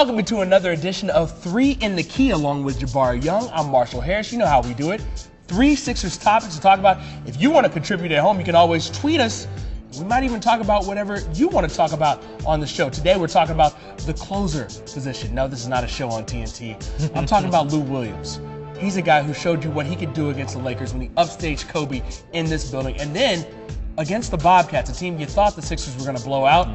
Welcome to another edition of 3 in the Key along with Jabari Young. I'm Marshall Harris. You know how we do it. 3 Sixers topics to talk about. If you want to contribute at home, you can always tweet us. We might even talk about whatever you want to talk about on the show. Today we're talking about the closer position. No, this is not a show on TNT. I'm talking about Lou Williams. He's a guy who showed you what he could do against the Lakers when he upstaged Kobe in this building. And then against the Bobcats, a team you thought the Sixers were going to blow out,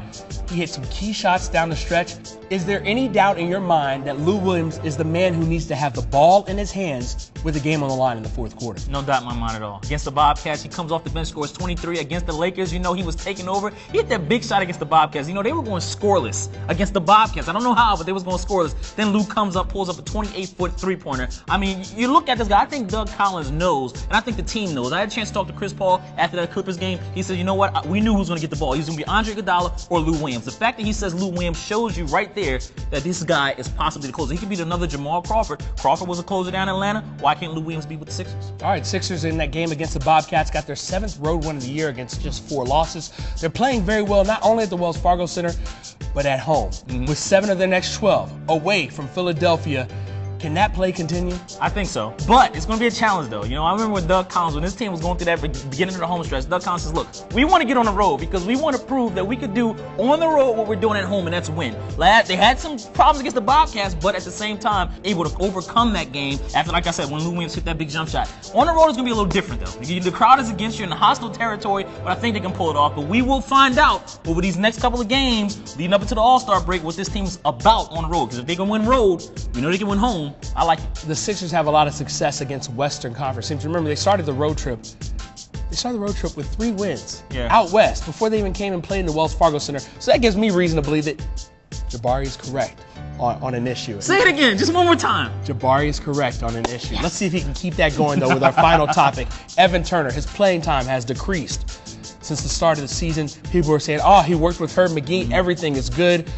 he hit some key shots down the stretch. Is there any doubt in your mind that Lou Williams is the man who needs to have the ball in his hands with the game on the line in the fourth quarter? No doubt in my mind at all. Against the Bobcats, he comes off the bench, scores 23. Against the Lakers, you know he was taking over. He hit that big shot against the Bobcats. You know, they were going scoreless against the Bobcats. I don't know how, but they was going scoreless. Then Lou comes up, pulls up a 28-foot three-pointer. I mean, you look at this guy, I think Doug Collins knows, and I think the team knows. I had a chance to talk to Chris Paul after that Clippers game. He said, you know what? We knew who was going to get the ball. He was going to be Andre Iguodala or Lou Williams. The fact that he says Lou Williams shows you right there that this guy is possibly the closer. He could be another Jamal Crawford. Crawford was a closer down in Atlanta. Why can't Lou Williams be with the Sixers? All right, Sixers in that game against the Bobcats got their 7th road win of the year against just 4 losses. They're playing very well, not only at the Wells Fargo Center, but at home. With 7 of their next 12 away from Philadelphia. Can that play continue? I think so. But it's going to be a challenge, though. You know, I remember with Doug Collins, when this team was going through that beginning of the home stretch, Doug Collins says, look, we want to get on the road because we want to prove that we could do on the road what we're doing at home, and that's win. They had some problems against the Bobcats, but at the same time, able to overcome that game after, like I said, when Lou Williams hit that big jump shot. On the road, it's going to be a little different, though. The crowd is against you in a hostile territory, but I think they can pull it off. But we will find out over these next couple of games, leading up into the All-Star break, what this team's about on the road. Because if they can win road, we know they can win home. I like it. The Sixers have a lot of success against Western Conference teams. Remember, they started the road trip. They started the road trip with 3 wins out west before they even came and played in the Wells Fargo Center. So that gives me reason to believe that Jabari is correct on an issue. Say it again, just one more time. Jabari is correct on an issue. Let's see if he can keep that going, though, with our final topic. Evan Turner, his playing time has decreased since the start of the season. People were saying, oh, he worked with Herb McGee. Everything is good.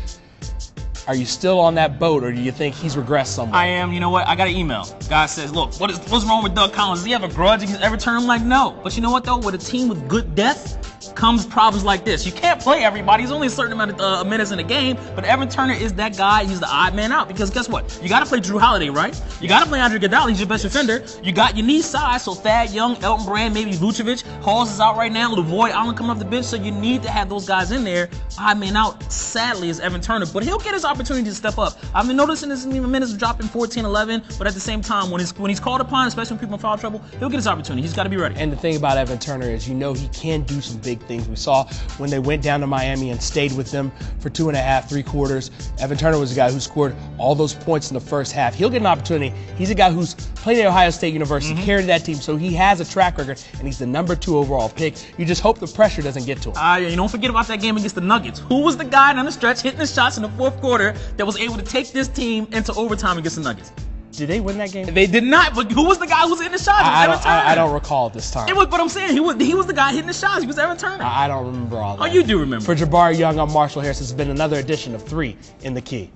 Are you still on that boat, or do you think he's regressed somewhere? I am. You know what? I got an email. Guy says, look, what's wrong with Doug Collins? Does he have a grudge against Evan Turner? I'm like, no. But you know what, though? With a team with good depth comes problems like this. You can't play everybody. There's only a certain amount of minutes in a game, but Evan Turner is that guy. He's the odd man out because guess what? You got to play Drew Holiday, right? You got to play Andre Iguodala. He's your best defender. You need size, so Thad Young, Elton Brand, maybe Vucevic. Halls is out right now. Lavoy Allen coming off the bench, so you need to have those guys in there. Odd man out, sadly, is Evan Turner, but he'll get his opportunity to step up. I've been noticing his minutes dropping 14, 11, but at the same time, when he's called upon, especially when people in foul trouble, he'll get his opportunity. He's got to be ready. And the thing about Evan Turner is, you know, he can do some big things. We saw when they went down to Miami and stayed with them for 2.5, 3 quarters. Evan Turner was the guy who scored all those points in the first half. He'll get an opportunity. He's a guy who's played at Ohio State University, carried that team, so he has a track record, and he's the number 2 overall pick. You just hope the pressure doesn't get to him. You don't forget about that game against the Nuggets. Who was the guy down the stretch hitting the shots in the fourth quarter that was able to take this team into overtime against the Nuggets? Did they win that game? They did not, but who was the guy who was hitting the shots? I don't recall this time. But I'm saying he was the guy hitting the shots. He was Evan Turner. I don't remember all that. Oh, you do remember. For Jabari Young, I'm Marshall Harris. This has been another edition of 3 in the Key.